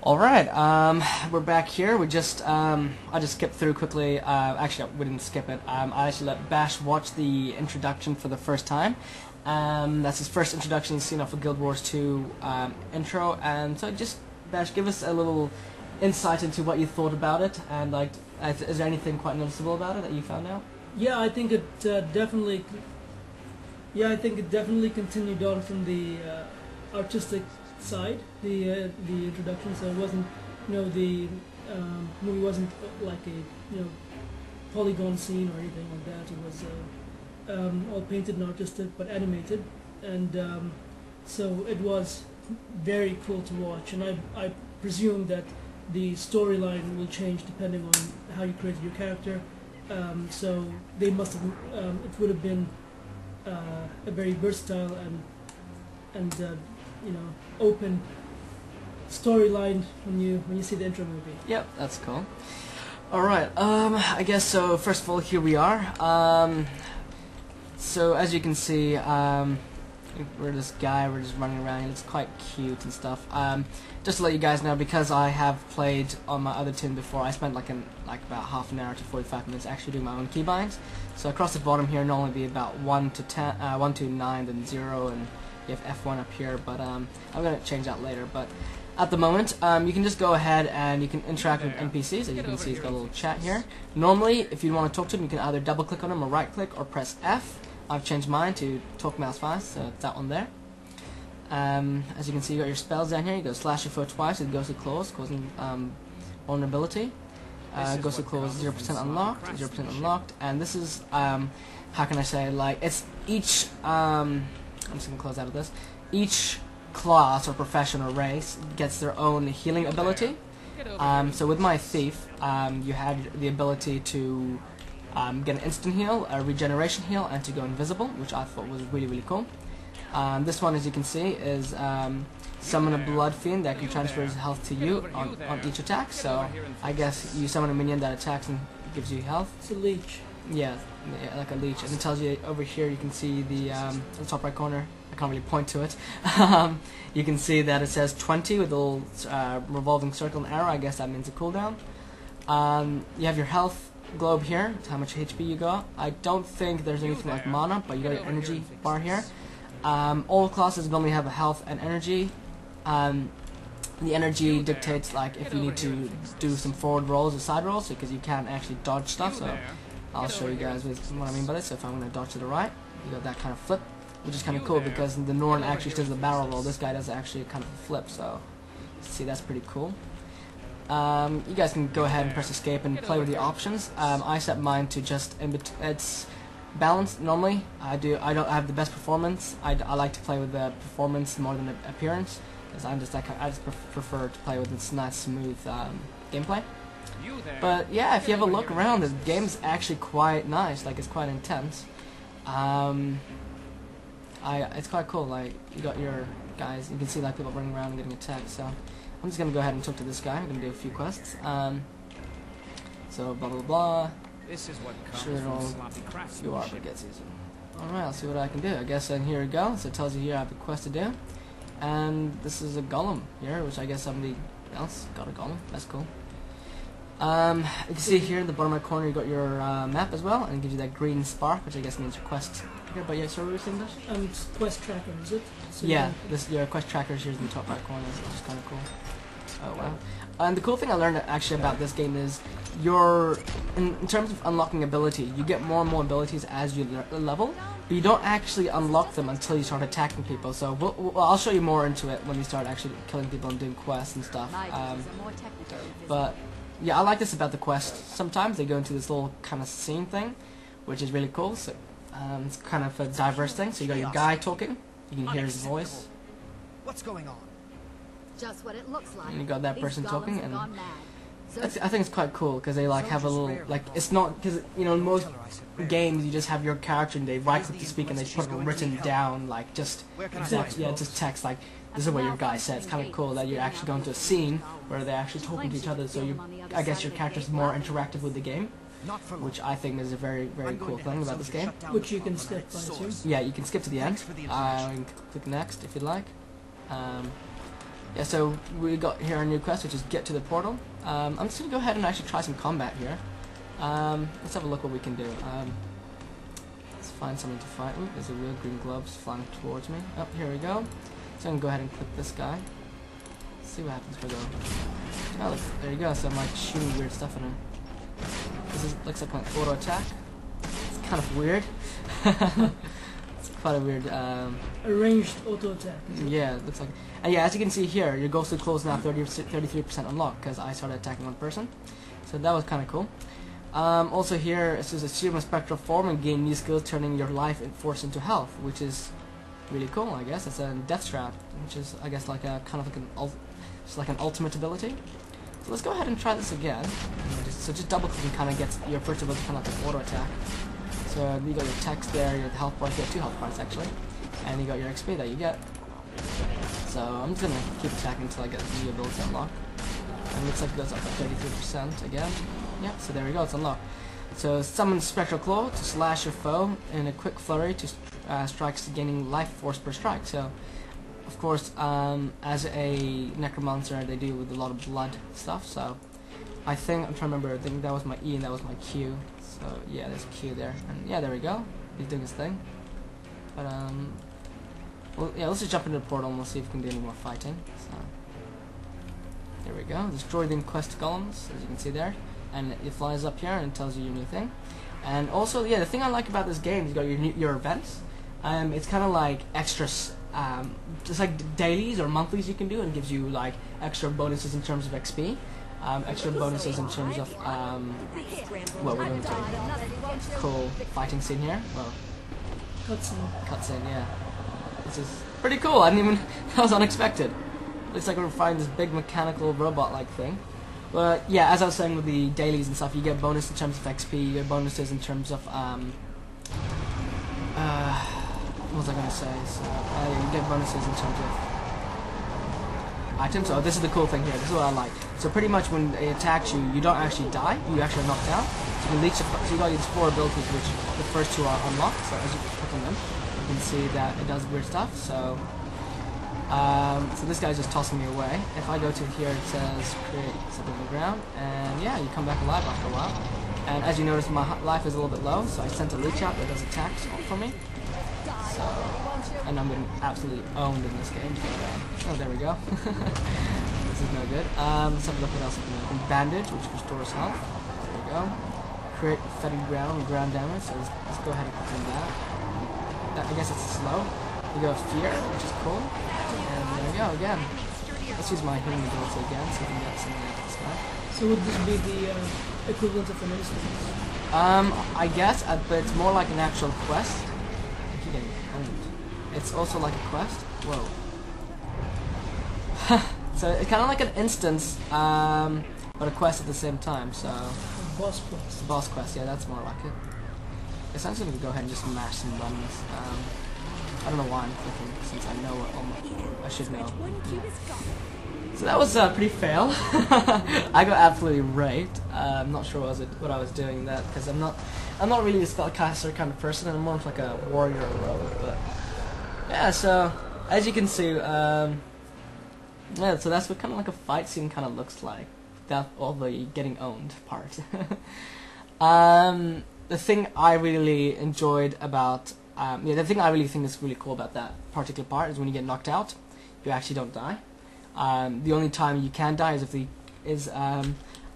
Alright, we're back here. We just, I just skipped through quickly. Actually, we didn't skip it. I actually let Bash watch the introduction for the first time. That's his first introduction he's seen off of Guild Wars 2 intro. And so just, Bash, give us a little insight into what you thought about it. And, like, is there anything quite noticeable about it that you found out? Yeah, I think it definitely. Yeah, I think it definitely continued on from the artistic side, the introduction. So it wasn't, the movie wasn't like a polygon scene or anything like that. It was all painted and artistic, but animated, and so it was very cool to watch. And I presume that the storyline will change depending on how you created your character. So they must have. It would have been a very versatile and open storyline when you see the intro movie. Yep, that's cool. Alright, I guess so. First of all, here we are. So as you can see, we're this guy, we're just running around, he looks quite cute and stuff. Just to let you guys know, because I have played on my other team before, I spent like about half an hour to 45 minutes actually doing my own keybinds. So across the bottom here, normally be about 1 to 10, 1 to 9, then 0, and you have F1 up here, but I'm going to change that later. But at the moment, you can just go ahead and you can interact with NPCs. As you can see, he's got a little chat here. Normally, if you want to talk to him, you can either double click on him or right click or press F. I've changed mine to talk mouse fast, so it's that one there. As you can see, you got your spells down here. You go slash your foot twice with Ghostly Claws, causing vulnerability. Ghostly Claws 0% unlocked, 0% unlocked, and this is, how can I say, like, it's each, I'm just going to close out of this, each class or profession or race gets their own healing ability. So with my Thief, you had the ability to get an instant heal, a regeneration heal, and to go invisible, which I thought was really, really cool. This one, as you can see, is summon a blood fiend that can transfer his health to you on each attack. So I guess you summon a minion that attacks and gives you health. It's a leech. Yeah, like a leech. And it tells you over here, you can see the top right corner. I can't really point to it. You can see that it says 20 with a little revolving circle and arrow. I guess that means a cooldown. You have your health globe here, how much HP you got. I don't think there's anything like mana, but you got your energy bar here. All classes normally have a health and energy. The energy dictates like if you need to do some forward rolls or side rolls, because you can't actually dodge stuff. So I'll show you guys what I mean by this. So if I'm going to dodge to the right, you got that kind of flip, which is kind of cool because the Norn actually does the barrel roll. This guy does actually kind of a flip. So see, that's pretty cool. You guys can go ahead and press escape and play with the options. I set mine to just it's balanced normally. I don't have the best performance. I like to play with the performance more than the appearance, because I just prefer to play with this nice smooth gameplay. But yeah, if you have a look around, the game's actually quite nice. Like, it's quite intense. It's quite cool. Like, you got your guys. You can see like people running around and getting attacked. So I'm just gonna go ahead and talk to this guy. I'm gonna do a few quests. So blah blah blah. This is what comes from sloppy craftsmanship. You are, but it gets easier. Alright, I'll see what I can do. I guess here we go. So it tells you here I have a quest to do. And this is a golem here, which I guess somebody else got a golem. That's cool. You can see here in the bottom right corner you got your map as well, and it gives you that green spark, which I guess means your quest here. But yeah, sorry, what were you saying, Dash? It's quest tracker, is it? So yeah, your quest tracker is here in the top right corner, which is kind of cool. Oh wow. And the cool thing I learned actually about this game is in terms of unlocking ability, you get more and more abilities as you level, but you don't actually unlock them until you start attacking people. So I'll show you more into it when we start actually killing people and doing quests and stuff. But yeah, I like this about the quest. Sometimes they go into this little kind of scene thing, which is really cool. So it's kind of a diverse thing. So you got your guy talking, you can hear his voice. What's going on? Just what it looks like. And you got that person talking, and I think it's quite cool because they like have a little like, it's not because in most games you just have your character and they right click to speak and they put it written down like just just text like this is what your guy said. It's kind of cool that you're actually going to a scene where they're actually talking to each other, so I guess your character's more interactive with the game, which I think is a very, very cool thing about this game. Which you can skip, I assume. Yeah, you can skip to the end. You can click next if you'd like. yeah, so we got here our new quest, which is get to the portal. I'm just gonna go ahead and actually try some combat here. Let's have a look what we can do. Let's find someone to fight. Ooh, there's a real green gloves flying towards me. Oh, here we go. So I'm gonna go ahead and click this guy. Let's see what happens if I go. Oh, look, there you go. So I'm like shooting weird stuff at him. Looks like an auto attack. It's kind of weird. It's quite a weird. Arranged auto attack. Yeah, it looks like. And yeah, as you can see here, your ghostly claws now 33% unlocked because I started attacking one person. So that was kind of cool. Also here, it says assume a spectral form and gain new skills, turning your life and force into health, which is really cool. I guess it's a death trap, which is I guess like a kind of like an ultimate ability. So let's go ahead and try this again. So just double clicking kind of gets your first ability kind of like an auto attack. So you got your text there, your health points, you get 2 health points actually, and you got your XP that you get. So I'm just gonna keep attacking until I get the new ability unlocked. And it looks like it goes up to 33% again. Yep, so there we go, it's unlocked. So summon Spectral Claw to slash your foe in a quick flurry to strikes gaining life force per strike. So of course, as a necromancer, they deal with a lot of blood stuff. So I think I'm trying to remember. I think that was my E and that was my Q. So yeah, there's a Q there, and yeah, there we go. He's doing his thing. But well, yeah, let's just jump into the portal and we'll see if we can do any more fighting. So there we go. Destroy the quest golems, as you can see there, and it flies up here and tells you your new thing. And also, yeah, the thing I like about this game is you got your events. It's kind of like extras. Just like dailies or monthlies you can do, and gives you like extra bonuses in terms of XP, extra bonuses in terms of what we're going to do. Cool fighting scene here. Well, cutscene, yeah. This is pretty cool. I didn't even. That was unexpected. Looks like we're finding this big mechanical robot-like thing. But yeah, as I was saying with the dailies and stuff, you get bonus in terms of XP. You get bonuses in terms of what was I going to say? So, you get bonuses in terms of items. Oh, this is the cool thing here. This is what I like. So pretty much when it attacks you, you don't actually die. You actually are knocked down. So you can leech. So you got these 4 abilities, which the first 2 are unlocked. So as you click on them, you can see that it does weird stuff. So, so this guy's just tossing me away. If I go to here, it says create something on the ground, and yeah, you come back alive after a while. And as you notice, my life is a little bit low, so I sent a leech out that does attacks for me. So, and I'm getting absolutely owned in this game. Oh, there we go. This is no good. Let's have a look what else I can do. Bandage, which restores health. There we go. Create fetid ground damage. So let's go ahead and click on that. I guess it's slow. You go fear, which is cool. And there we go again. Let's use my healing ability again, so we can get something like this guy. So would this be the equivalent of an instance? I guess, but it's more like an actual quest. It's also like a quest. Whoa. So it's kind of like an instance, but a quest at the same time. So A boss quest. Boss quest, yeah, that's more like it. Essentially, we can go ahead and just mash some buttons. I don't know why I'm clicking, since I know what I should know. So that was pretty fail. I got absolutely raped. I'm not sure what I was doing that, because I'm not really a spellcaster kind of person. I'm more like a warrior or rogue. But yeah, so as you can see, yeah, so that's what kind of like a fight scene kind of looks like. That all the getting owned part. The thing I really enjoyed about, yeah, the thing I really think is really cool about that particular part is when you get knocked out, you actually don't die. The only time you can die is if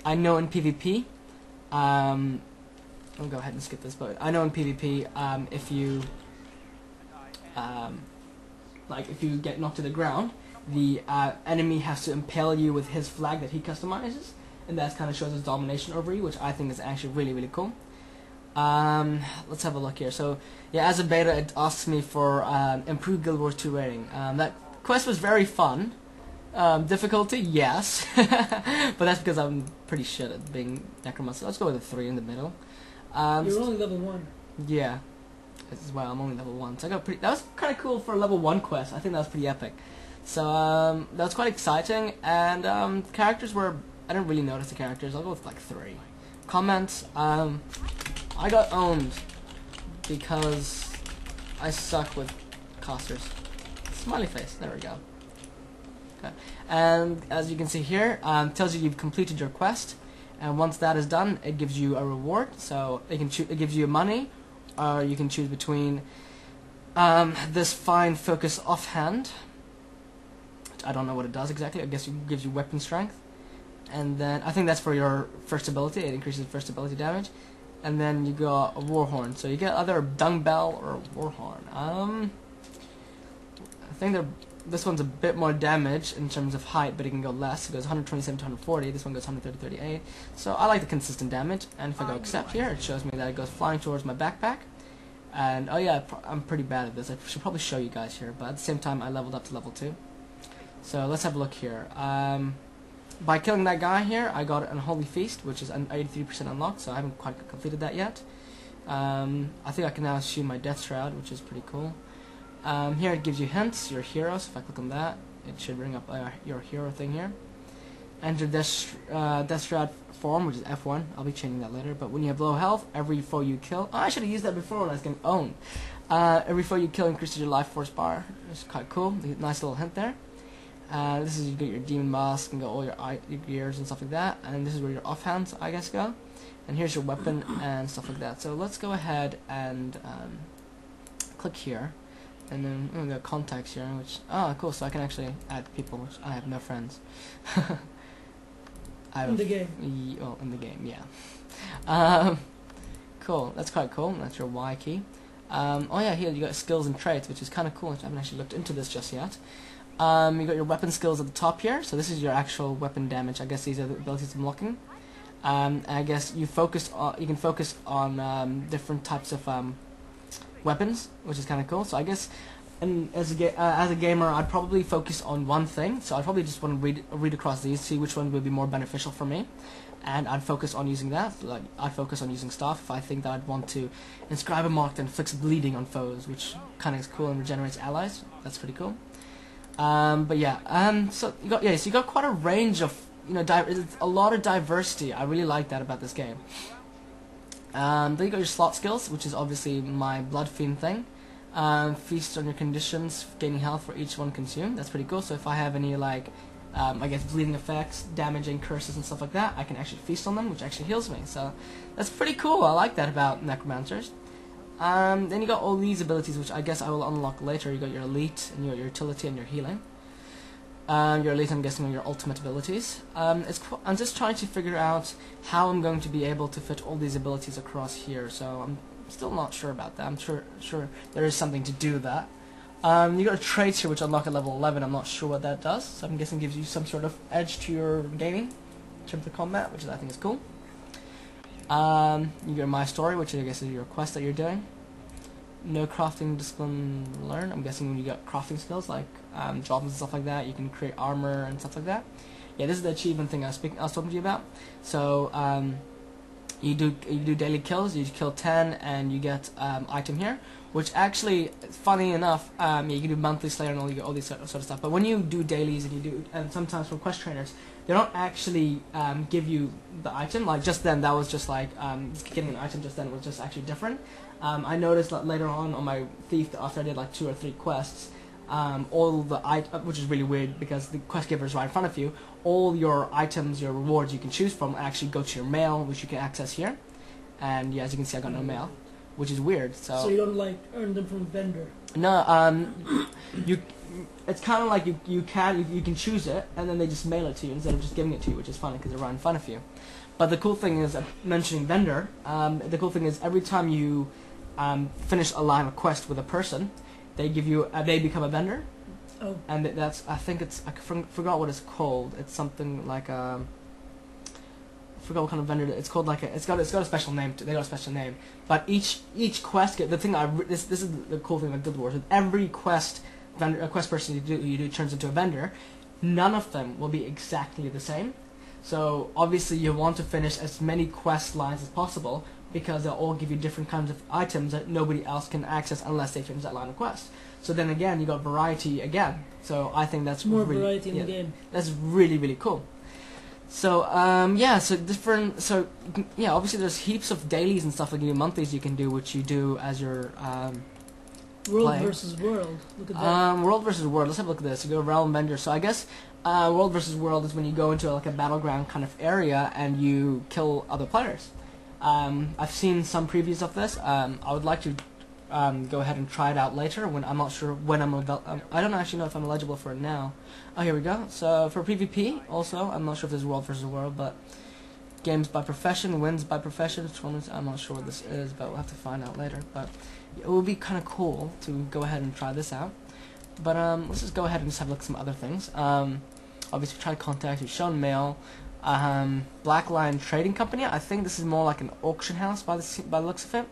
I know in PvP, I'll go ahead and skip this, but I know in PvP, if you if you get knocked to the ground, the enemy has to impale you with his flag that he customizes, and that kind of shows his domination over you, which I think is actually really, really cool. Let's have a look here. So yeah, as a beta, it asks me for improved Guild Wars 2 rating. That quest was very fun. Difficulty, yes, but that's because I'm pretty shit at being necromancer. Let's go with a 3 in the middle. You're only level 1. Yeah, as well. I'm only level 1, so I got pretty. That was kind of cool for a level 1 quest. I think that was pretty epic. So that was quite exciting, and characters were. I didn't really notice the characters. I'll go with like 3. Comments. I got owned because I suck with casters. Smiley face. There we go. Okay. And as you can see here, tells you you've completed your quest, and once that is done, it gives you a reward. So it gives you money, or you can choose between this fine focus offhand, which I don't know what it does exactly. I guess it gives you weapon strength, and then I think that's for your first ability. It increases first ability damage, and then you got a war horn. So you get either a dung bell or a war horn. I think this one's a bit more damage in terms of height, but it can go less. It goes 127 to 140. This one goes 130 to 38. So I like the consistent damage. And if I go accept here, it shows me that it goes flying towards my backpack. And oh yeah, I'm pretty bad at this. I should probably show you guys here, but at the same time, I leveled up to level 2. So let's have a look here. By killing that guy here, I got an Unholy Feast, which is an 83% unlocked. So I haven't quite completed that yet. I think I can now assume my Death Shroud, which is pretty cool. Here it gives you hints, your hero, so if I click on that, it should bring up your hero thing here. Enter Death Shroud form, which is F1, I'll be changing that later, but when you have low health, every foe you kill, I should have used that before when I was getting owned. Every foe you kill increases your life force bar, it's quite cool, nice little hint there. This is you get your demon mask and got all your gears and stuff like that, and this is where your offhands, I guess, go. And here's your weapon and stuff like that. So let's go ahead and click here. And then we got contacts here, which cool. So I can actually add people, which I have no friends. In the game. Oh, in the game, yeah. Cool. That's quite cool. That's your Y key. Oh yeah, here you got skills and traits, which is kind of cool. I haven't actually looked into this just yet. You got your weapon skills at the top here. So this is your actual weapon damage. I guess these are the abilities I'm looking. I guess you can focus on different types of weapons, which is kind of cool. So I guess, as a gamer, I'd probably focus on one thing. So I'd probably just want to read across these, see which one would be more beneficial for me, and I'd focus on using that. Like I'd focus on using staff if I think that I'd want to inscribe a mark that inflicts bleeding on foes, which kind of is cool and regenerates allies. That's pretty cool. But yeah, so you got quite a range of a lot of diversity. I really like that about this game. Then you got your slot skills, which is obviously my Blood Fiend thing. Feast on your conditions, gaining health for each one consumed. That's pretty cool. So if I have any I guess bleeding effects, damaging curses and stuff like that, I can actually feast on them, which actually heals me. So that's pretty cool. I like that about necromancers. Then you got all these abilities, which I guess I will unlock later. You got your elite and your utility and your healing. Your elite, I'm guessing, are your ultimate abilities. I'm just trying to figure out how I'm going to be able to fit all these abilities across here, so I'm still not sure about that. I'm sure there is something to do that. You got traits here which unlock at level 11. I'm not sure what that does, so I'm guessing it gives you some sort of edge to your gaming in terms of combat, which I think is cool. You got My Story, which I guess is your quest that you're doing. No crafting discipline learn. I'm guessing when you got crafting skills like jobs and stuff like that, you can create armor and stuff like that. Yeah, this is the achievement thing I was talking to you about. So you do daily kills. You kill 10 and you get item here, which actually, funny enough, you can do monthly slayer and all these sort of stuff. But when you do dailies and sometimes from quest trainers, they don't actually give you the item. Like just then, that was just like getting an item just then was just actually different. I noticed that later on my thief, after I did like 2 or 3 quests, all the which is really weird because the quest giver is right in front of you. All your items, your rewards you can choose from actually go to your mail, which you can access here. And yeah, as you can see, I got no mail, which is weird. So you don't earn them from vendor. No, it's kind of like you can choose it, and then they just mail it to you instead of just giving it to you, which is funny because they're right in front of you. But the cool thing is, mentioning vendor, the cool thing is every time you finish a line of quest with a person, they become a vendor. Oh. And that's, I think it's, I forgot what it's called. It's something like I forgot what kind of vendor it's called. It's got a special name. They got a special name. But each quest, this is the cool thing about Guild Wars. With every quest person you do turns into a vendor. None of them will be exactly the same. So obviously you want to finish as many quest lines as possible, because they'll all give you different kinds of items that nobody else can access unless they finish that line of quest. So then again, you got variety again. So I think that's more really, variety in the game. That's really, really cool. So obviously there's heaps of dailies and stuff like monthlies you can do, which you do as your World versus world. Look at that. World versus world. Let's have a look at this. You go realm vendor. So I guess World versus World is when you go into like a battleground kind of area and you kill other players. I've seen some previews of this. I would like to go ahead and try it out later. When I'm not sure when I don't actually know if I'm eligible for it now. Oh, here we go. So for PvP, also, I'm not sure if there's World versus World, but games by profession, wins by profession, tournaments. I'm not sure what this is, but we'll have to find out later. But it would be kind of cool to go ahead and try this out. But let's just go ahead and just have a look at some other things. Obviously, try to contact you. Shown mail. Black Lion Trading Company. I think this is more like an auction house by the looks of it.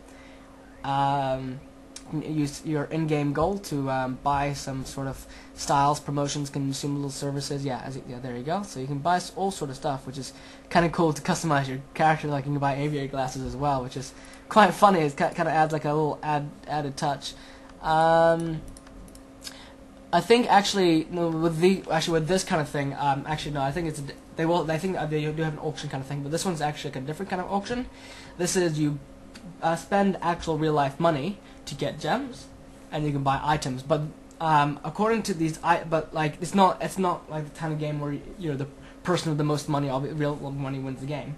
Use your in-game gold to buy some sort of styles, promotions, consumable services. Yeah, there you go. So you can buy all sort of stuff, which is kind of cool to customize your character. Like you can buy aviator glasses as well, which is quite funny. It kind of adds like a little added touch. I think actually no, with this kind of thing, actually no, I think it's they do have an auction kind of thing, but this one's actually like a different kind of auction. This is you spend actual real life money to get gems, and you can buy items. But according to these, but like it's not like the kind of game where you're the person with the most money, real money wins the game.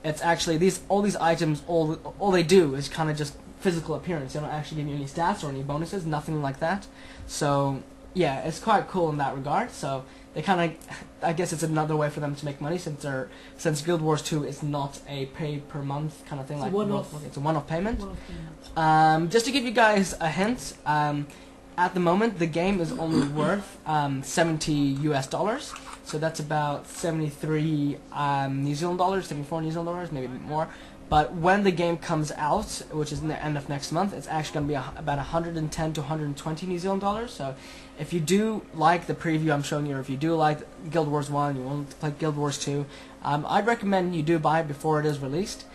It's actually all these items, all they do is kind of just physical appearance. They don't actually give you any stats or any bonuses, nothing like that. So yeah, it's quite cool in that regard. So they kind of, I guess it's another way for them to make money since Guild Wars 2 is not a pay per month kind of thing. It's a one-off payment. Just to give you guys a hint, at the moment the game is only worth $70 US, so that's about 73 New Zealand dollars, 74 New Zealand dollars, maybe more. But when the game comes out, which is in the end of next month, it's actually going to be about 110 to 120 New Zealand dollars. So if you do like the preview I'm showing you, or if you do like Guild Wars 1, you want to play Guild Wars 2, I'd recommend you do buy it before it is released.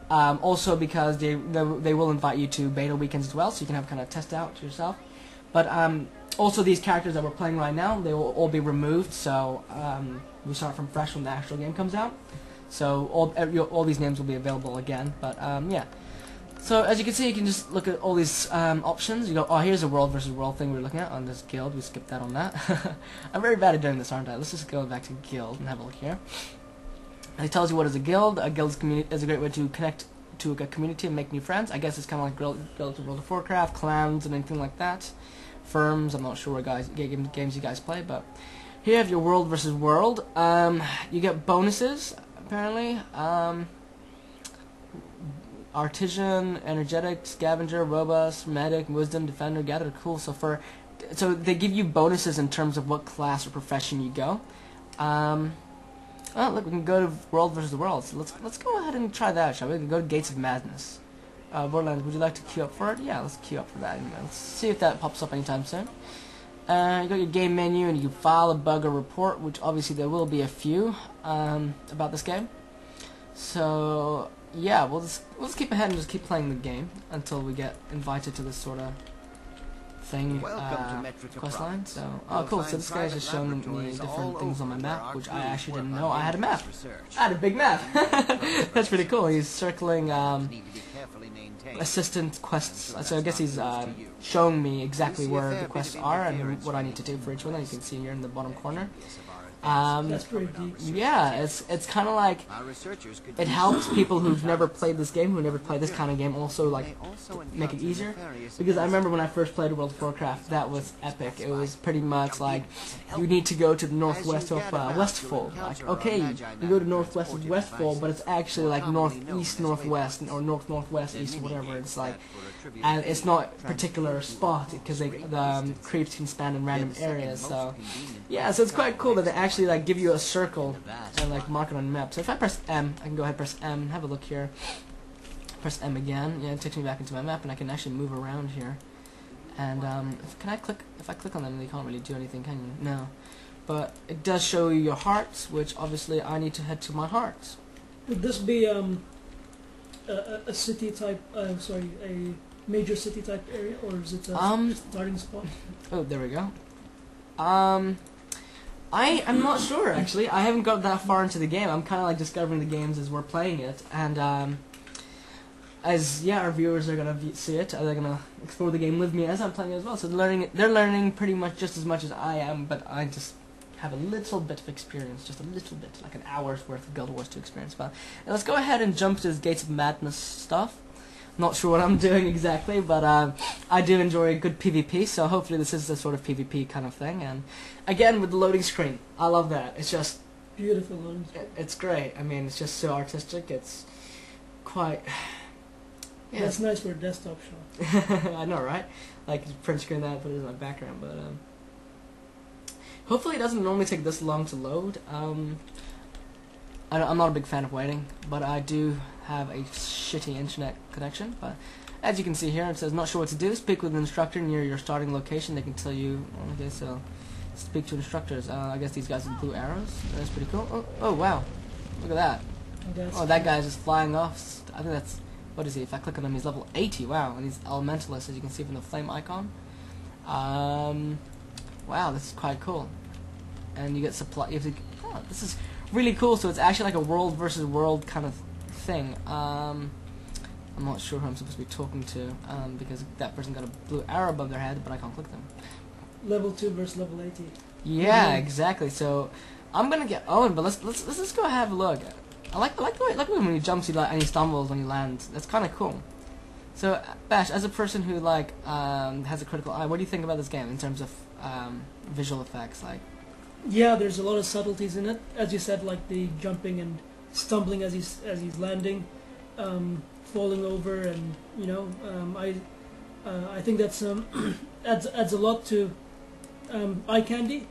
Also because they will invite you to beta weekends as well, so you can have kind of test out yourself. But also these characters that we're playing right now, they will all be removed, so we start from fresh when the actual game comes out. So all these names will be available again, but yeah. So as you can see, you can just look at all these options. You go, oh, here's a World versus World thing we're looking at on this guild. We skipped that on that. I'm very bad at doing this, aren't I? Let's just go back to guild and have a look here. And it tells you what is a guild. A guild is a great way to connect to a community and make new friends. I guess it's kind of like guild to World of Warcraft, clans, and anything like that. Firms. I'm not sure what games you guys play, but here you have your World versus World. You get bonuses. Apparently, Artisan, Energetic, Scavenger, Robust, Medic, Wisdom, Defender, Gather. Cool. So they give you bonuses in terms of what class or profession you go. Oh, look, we can go to World versus World. So let's go ahead and try that, shall we? We can go to Gates of Madness. Borderlands, would you like to queue up for it? Yeah, let's queue up for that. Anyway. Let's see if that pops up anytime soon. You got your game menu, and you can file a bug or report, which obviously there will be a few about this game. So yeah, we'll just keep ahead and just keep playing the game until we get invited to this sort of thing, quest line. So oh cool, so this guy's just showing me different things on my map, which I actually didn't know I had a map. I had a big map. That's pretty cool. He's circling assistant quests, so I guess he's showing me exactly where the quests are and what I need to do for each one. You can see here in the bottom corner. That's pretty deep. Yeah, it's kind of like it helps people who've never played this game, who never played this kind of game, also like make it easier. Because I remember when I first played World of Warcraft, that was epic. It was pretty much like you need to go to the northwest of Westfall. Like okay, you go to northwest of Westfall, but it's actually like northeast northwest or northwest east, whatever. It's like, and it's not a particular spot because the creeps can span in random areas. So yeah, so it's quite cool that they actually like give you a circle and like mark it on the map. So if I press M, I can go ahead and press M, have a look here. Press M again, yeah, it takes me back into my map, and I can actually move around here. And if I click on them, they can't really do anything, can you? No. But it does show you your hearts, which obviously I need to head to my hearts. Would this be a city type? Sorry, a major city type area, or is it a starting spot? Oh, there we go. I'm not sure, actually. I haven't got that far into the game. I'm kind of like discovering the games as we're playing it, and our viewers are gonna see it. They're gonna explore the game with me as I'm playing it as well. So they're learning pretty much just as much as I am, but I just have a little bit of experience, just a little bit, like an hour's worth of Guild Wars 2 experience. But let's go ahead and jump to this Gates of Madness stuff. Not sure what I'm doing exactly, but I do enjoy a good PvP, so hopefully this is the sort of PvP kind of thing. And again, with the loading screen, I love that. It's just Beautiful loading screen. it's great. I mean, it's just so artistic. It's quite. Yeah, That's nice for a desktop shot. I know, right? Like print screen that, put it in my background, but hopefully it doesn't normally take this long to load. I'm not a big fan of waiting, but I do have a shitty internet connection. But as you can see here, it says not sure what to do. Speak with an instructor near your starting location. They can tell you. Okay, so speak to instructors. I guess these guys with blue arrows. That's pretty cool. Oh wow, look at that. Oh, that guy's just flying off. I think that's. What is he? If I click on him, he's level 80. Wow, and he's elementalist, as you can see from the flame icon. Wow, this is quite cool. And you get supply. You have to. Oh, this is really cool. So it's actually like a world versus world kind of thing. I'm not sure who I'm supposed to be talking to because that person got a blue arrow above their head, but I can't click them. Level 2 versus level 80. Yeah, exactly. So I'm gonna get Owen, but let's just go have a look. I like the way when he jumps, and he stumbles when he lands. That's kind of cool. So Bash, as a person who like has a critical eye, what do you think about this game in terms of visual effects? Like, Yeah, there's a lot of subtleties in it. As you said, like the jumping and stumbling as he's landing, falling over, and I think that's adds a lot to eye candy,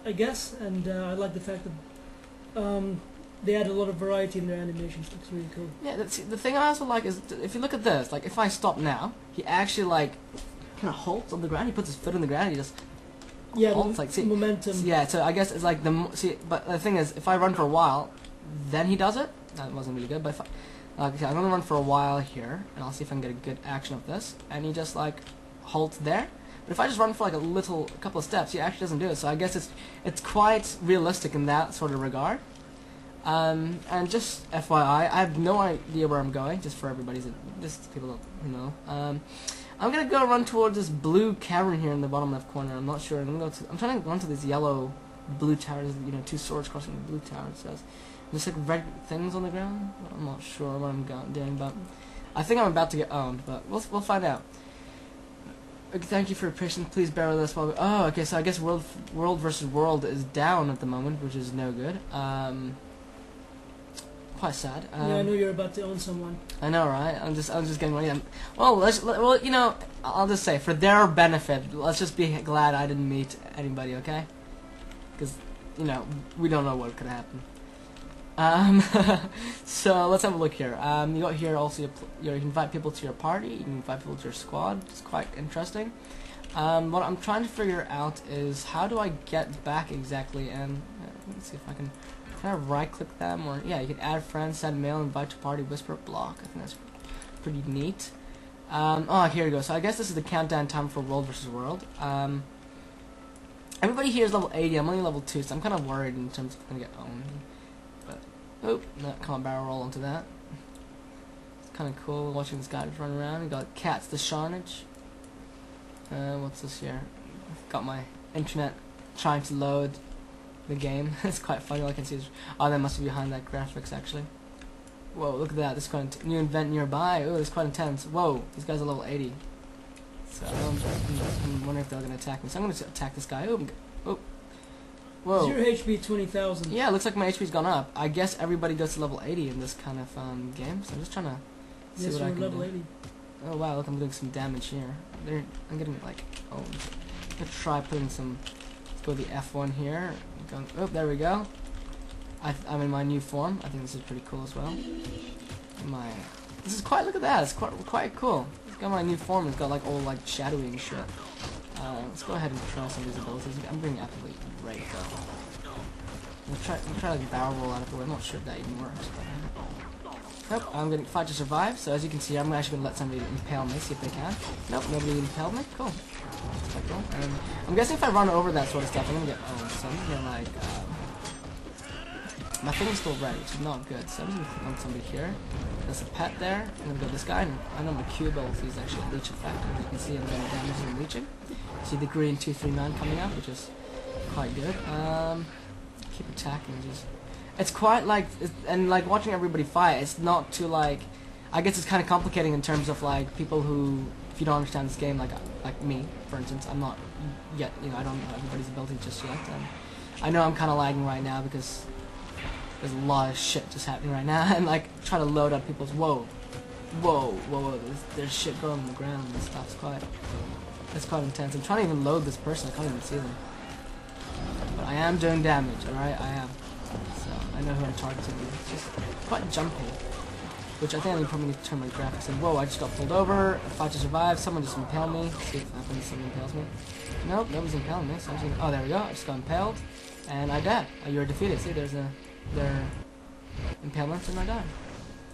I guess, and I like the fact that they add a lot of variety in their animations. Looks really cool. yeah, the thing I also like is if you look at this, like if I stop now, he actually like kind of halts on the ground. He puts his foot on the ground. He just halts, like see momentum. Yeah, so I guess it's like but the thing is, if I run for a while, then he does it. That wasn't really good, but if okay, I'm gonna run for a while here, and I'll see if I can get a good action of this. And he just like halts there. But if I just run for like a couple of steps, he actually doesn't do it. So I guess it's quite realistic in that sort of regard. And just FYI, I have no idea where I'm going. Just for everybody's, just people who know. I'm gonna go run towards this blue cavern here in the bottom left corner. I'm not sure. I'm trying to run to these yellow, blue towers. Two swords crossing the blue tower. It says there's like red things on the ground. I'm not sure what I'm doing, but I think I'm about to get owned. But we'll find out. Okay, thank you for your patience. Please bear with us while we. Oh, okay. So I guess world versus world is down at the moment, which is no good. Quite sad. Yeah, I know you're about to own someone. I know, right? I'm just getting ready. Well, I'll just say for their benefit, let's just be glad I didn't meet anybody, okay? Because we don't know what could happen. So let's have a look here. You got here also. You can invite people to your party. You can invite people to your squad. It's quite interesting. What I'm trying to figure out is how do I get back exactly? And let's see if I can. Can I right-click them? Or yeah, you can add friends, send mail, invite to party, whisper, block. I think that's pretty neat. Oh, here we go. So I guess this is the countdown time for World versus World. Everybody here is level 80. I'm only level 2, so I'm kind of worried in terms of going to get owned. But oh, no, come on, barrel roll onto that. It's kind of cool watching this guy just run around. We got Cats the Sharnage. What's this here? Got my internet trying to load the game. It's quite funny. All I can see is that must be behind that graphics actually. Whoa, look at that. This is quite new event nearby. Oh, it's quite intense. Whoa, these guys are level 80. So I'm wondering if they're gonna attack me. So I'm gonna attack this guy. Oh, whoa. Is your HP 20,000? Yeah, it looks like my HP's gone up. I guess everybody goes to level 80 in this kind of game. So I'm just trying to see yes, what I can level do. 80. Oh wow, look, I'm doing some damage here. I'm getting like owned. I'm gonna try putting some. Let's go to the F1 here. Oh, there we go. I'm in my new form. I think this is pretty cool as well. This is quite. Look at that. It's quite cool. It's got my new form. It's got like all like shadowy and shit. Let's go ahead and try some of these abilities. I'm being absolutely great though. I'm gonna try like barrel roll out of the way. I'm not sure if that even works. But, I'm gonna fight to survive. So as you can see, I'm actually gonna let somebody impale me. See if they can. Nope, nobody impaled me. Cool. Quite cool. And I'm guessing if I run over that sort of stuff, I'm gonna get owned. So I'm gonna like. My thing is still red, which is not good. So I'm just gonna click on somebody here. There's a pet there. I'm gonna go this guy. And I know my Q ability is actually a leech effect. As you can see, I'm doing damage and leeching. See the green 239 coming out, which is quite good. Keep attacking. Just it's quite like and like watching everybody fight. It's not too like. I guess it's kind of complicating in terms of like people who, if you don't understand this game, like me, for instance, I'm not yet. You know, I don't know everybody's ability just yet. And I know I'm kind of lagging right now because there's a lot of shit just happening right now, and like try to load up people's whoa. There's shit going on the ground and stuff. It's quite intense. I'm trying to even load this person. I can't even see them. But I am doing damage. All right, I am. So I know who I'm targeting. It's just quite jumpy. Which I think I probably need to turn my graphics in. Whoa! I just got pulled over. Fight to survive. Someone just impaled me. Let's see what happens. Someone impales me. Nope, nobody's impaling me. So oh, there we go. I just got impaled, and I died. You're defeated. See, their impalement, and I died.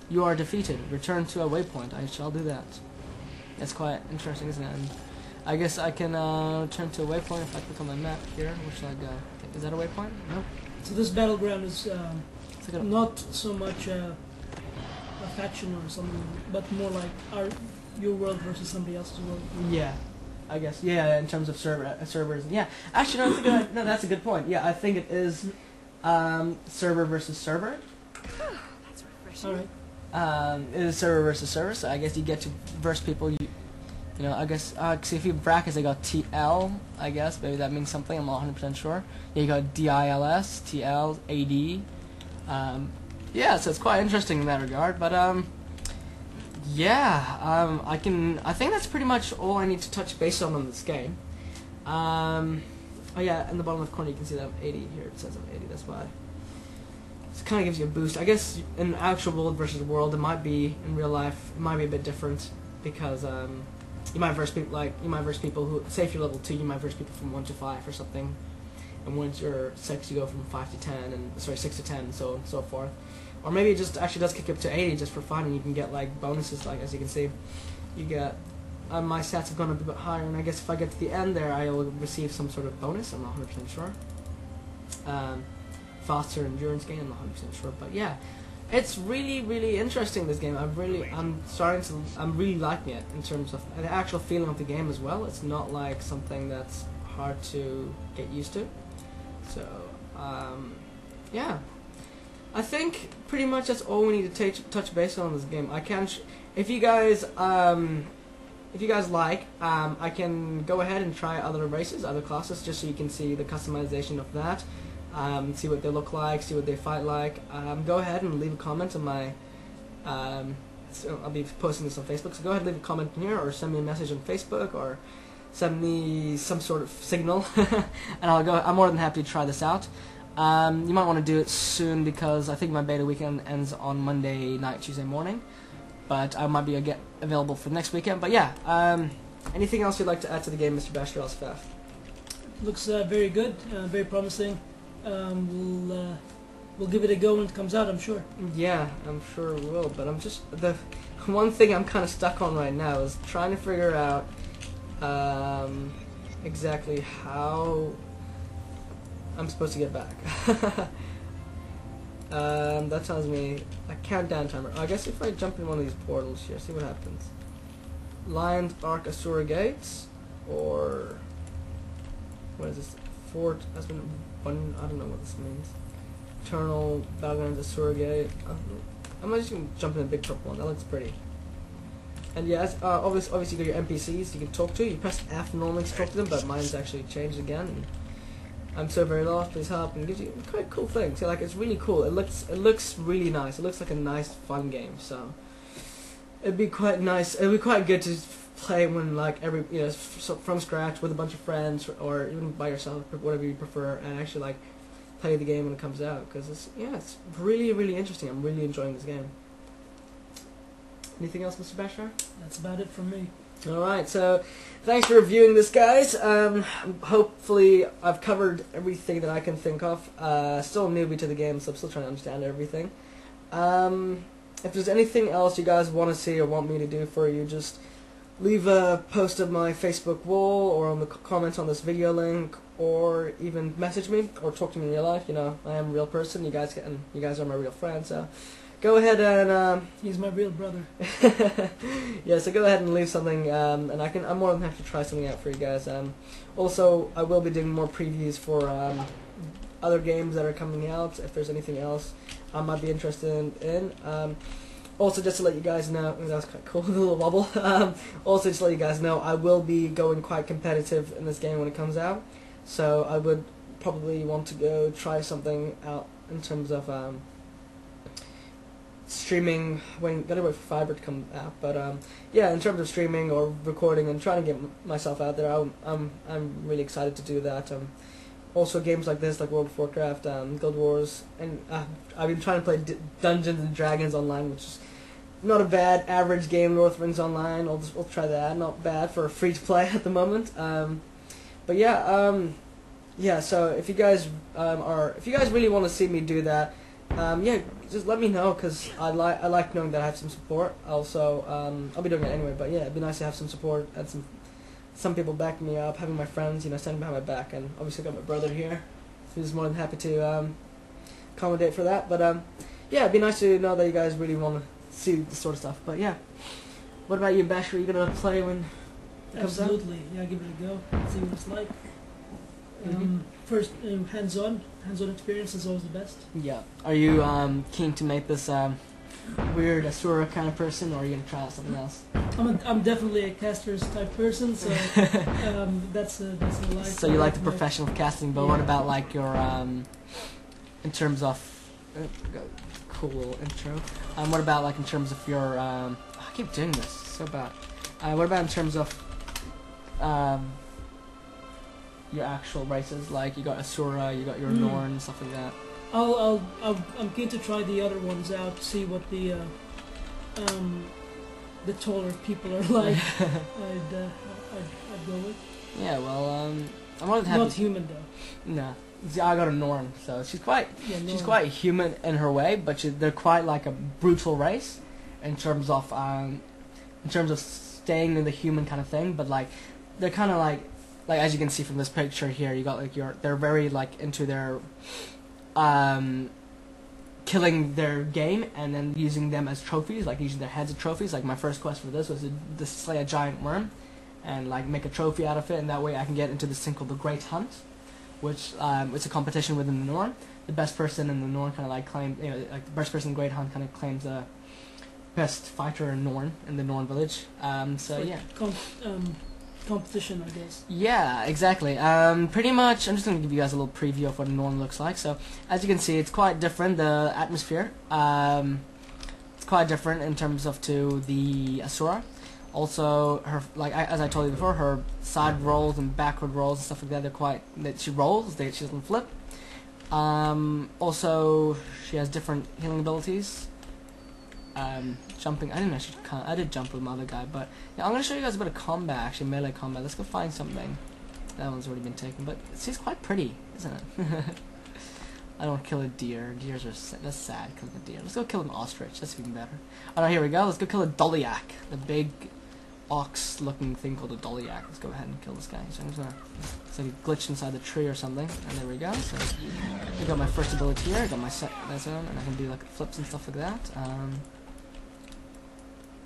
You are defeated. Return to a waypoint. I shall do that. That's quite interesting, isn't it? And I guess I can turn to a waypoint if I click on my map here. Where should I go? Is that a waypoint? Nope. So this battleground is not so much a faction or something, but more like your world versus somebody else's world. Yeah, I guess. Yeah, in terms of servers. Yeah, actually, no, that's a good point. Yeah, I think it is server versus server. That's refreshing. All right. It is server versus server, so I guess you get to verse people. You know, I guess. See, if you brackets, they got TL. I guess maybe that means something. I'm not 100% sure. Yeah, you got DILS, TL, AD. Yeah, so it's quite interesting in that regard. But yeah, I think that's pretty much all I need to touch base on this game. Oh yeah, in the bottom left corner you can see that I'm 80 here. It says I'm 80. That's why. It kind of gives you a boost. I guess in actual world versus world, it might be in real life. It might be a bit different because you might verse people who, say if you're level 2, you might verse people from 1 to 5 or something, and once you're 6, you go from 5 to 10, and 6 to 10, and so forth. Or maybe it just actually does kick up to 80 just for fun, and you can get like bonuses. Like as you can see, you get my stats have gone up a bit higher, and I guess if I get to the end there, I will receive some sort of bonus. I'm not 100% sure. Faster endurance gain. I'm not 100% sure, but yeah, it's really interesting. This game, I'm really liking it in terms of the actual feeling of the game as well. It's not like something that's hard to get used to. So yeah, I think pretty much that's all we need to touch base on this game. I can, if you guys like, I can go ahead and try other races, other classes, just so you can see the customization of that. See what they look like, see what they fight like. Go ahead and leave a comment on my. So I'll be posting this on Facebook, so go ahead and leave a comment in here, or send me a message on Facebook, or send me some sort of signal, and I'm more than happy to try this out. You might want to do it soon because I think my beta weekend ends on Monday night, Tuesday morning, but I might be available for next weekend. But yeah, anything else you'd like to add to the game, Mr. Bashir Al-Safaf? Looks very good, very promising. We'll give it a go when it comes out, I'm sure. Yeah, I'm sure we will, but I'm just, the one thing I'm kind of stuck on right now is trying to figure out exactly how I'm supposed to get back. That tells me a countdown timer. I guess if I jump in one of these portals here, see what happens. Lion's Ark Asura Gates, or what is this? Fort has been one. I don't know what this means. Eternal Battlegrounds Asura Gate. I'm just gonna jump in a big purple one. That looks pretty. And yeah, obviously you got your NPCs you can talk to. You press F normally to talk to them, but mine's actually changed again. And I'm so very lost. Please help. And it gives you quite cool things. So, like, it's really cool. It looks really nice. It looks like a nice fun game. So it'd be quite nice. It'd be quite good to play when like from scratch with a bunch of friends, or even by yourself, whatever you prefer, and actually like play the game when it comes out, because it's really interesting. I'm really enjoying this game. Anything else, Mr. Bashar? That's about it from me. Alright, so thanks for reviewing this, guys. Hopefully I've covered everything that I can think of. Still a newbie to the game, so I'm still trying to understand everything. If there's anything else you guys want to see or want me to do for you, just leave a post on my Facebook wall, or on the comments on this video link, or even message me, or talk to me in real life. You know, I am a real person. You guys are my real friends, so go ahead and He's my real brother. yeah, so go ahead and leave something, and I'm more than happy to try something out for you guys. Also, I will be doing more previews for other games that are coming out. If there's anything else I might be interested in. Also, just to let you guys know, that was quite cool, a little wobble. Also, just to let you guys know, I will be going quite competitive in this game when it comes out. So I would probably want to go try something out in terms of streaming. Gotta wait for Fiber to come out, but yeah, in terms of streaming or recording and trying to get myself out there, I'm really excited to do that. Also, games like this, like World of Warcraft, Guild Wars, and I've been trying to play Dungeons and Dragons online, which is not a bad average game. Lord of the Rings Online, we'll try that. Not bad for free to play at the moment. But yeah, yeah. So if you guys if you guys really want to see me do that, yeah, just let me know, because I like knowing that I have some support. Also, I'll be doing it anyway. But yeah, it'd be nice to have some support and some people backing me up, having my friends, standing behind my back, and obviously got my brother here, who's more than happy to accommodate for that. But yeah, it'd be nice to know that you guys really want to see this sort of stuff. But yeah, what about you, Bash? Are you gonna play when it comes out? Absolutely, yeah, give it a go, see what it's like. First, hands-on experience is always the best. Yeah. Are you keen to make this weird Asura kind of person, or are you gonna try out something else? I'm definitely a caster's type person, so that's a life. So you like the professional casting, but what about like your in terms of cool little intro? What about like in terms of your I keep doing this so bad. What about in terms of your actual races? Like you got Asura, you got your Norn, and stuff like that. I'm keen to try the other ones out, see what the taller people are like. I'd go with. Yeah, well, I'm more than happy. Not human though. No, see, I got a Norn, so she's quite human in her way, but they're quite like a brutal race in terms of staying in the human kind of thing. But like they're kind of like as you can see from this picture here, you got like they're very like into their killing their game and then using them as trophies, like using their heads as trophies. Like my first quest for this was to slay a giant worm and like make a trophy out of it, and that way I can get into this thing called the Great Hunt, which it's a competition within the Norn. The best person in the Norn kind of like claims, like the best person in Great Hunt kind of claims the best fighter in Norn in the Norn village. So like yeah. Competition, I guess. Yeah, exactly. Pretty much, I'm just going to give you guys a little preview of what Norn looks like. So, as you can see, it's quite different, the atmosphere. It's quite different in terms of to the Asura. Also, her, like as I told you before, her side rolls and backward rolls and stuff like that, she rolls, she doesn't flip. Also, she has different healing abilities. Jumping, I did jump with my other guy, but yeah, I'm going to show you guys a bit of combat, actually, melee combat. Let's go find something. That one's already been taken, but she's quite pretty, isn't it? I don't kill a deer. Deers are that's sad, killing a deer. Let's go kill an ostrich, that's even better. Oh no, here we go, let's go kill a Dolyak, the big ox-looking thing called a Dolyak. Let's go ahead and kill this guy. So I'm just gonna, it's like a glitch inside the tree or something, and there we go. So I got my first ability here, I got my that's on, and I can do like flips and stuff like that.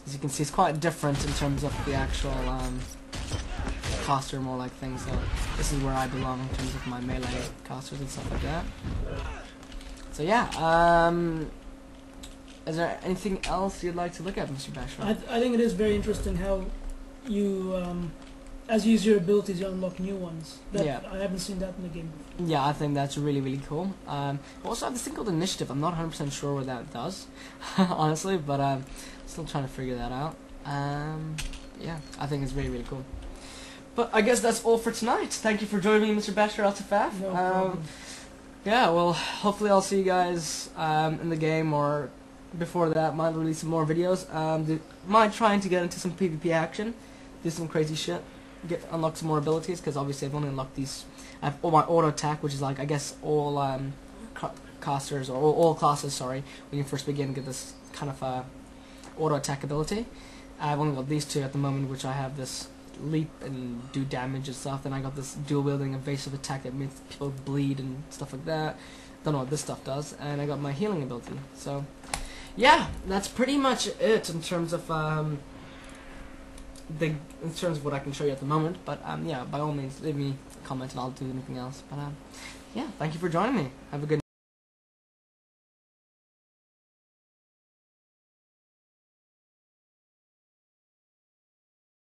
As you can see, it's quite different in terms of the actual caster, more like things. So this is where I belong in terms of my melee casters and stuff like that. So yeah, is there anything else you'd like to look at, Mr. Bashar? I think it is very interesting how you, as you use your abilities, you unlock new ones. Yeah. I haven't seen that in the game before. Yeah, I think that's really, really cool. Also, I have this thing called Initiative. I'm not 100% sure what that does, honestly, but still trying to figure that out. Yeah, I think it's really, really cool. But I guess that's all for tonight. Thank you for joining me, Mr. Bashar Altafaf. No problem. Yeah, well, hopefully I'll see you guys in the game, or before that, might release some more videos. Might trying to get into some PvP action, do some crazy shit, unlock some more abilities, because obviously I've only unlocked these. I have all my auto attack, which is like, I guess, all casters, or all classes, sorry, when you first begin, get this kind of auto attack ability. I've only got these two at the moment, which I have this leap and do damage and stuff. Then I got this dual wielding evasive attack that makes people bleed and stuff like that. Don't know what this stuff does. And I got my healing ability. So yeah, that's pretty much it in terms of what I can show you at the moment. But yeah, by all means, leave me a comment and I'll do anything else. But yeah, thank you for joining me. Have a good night.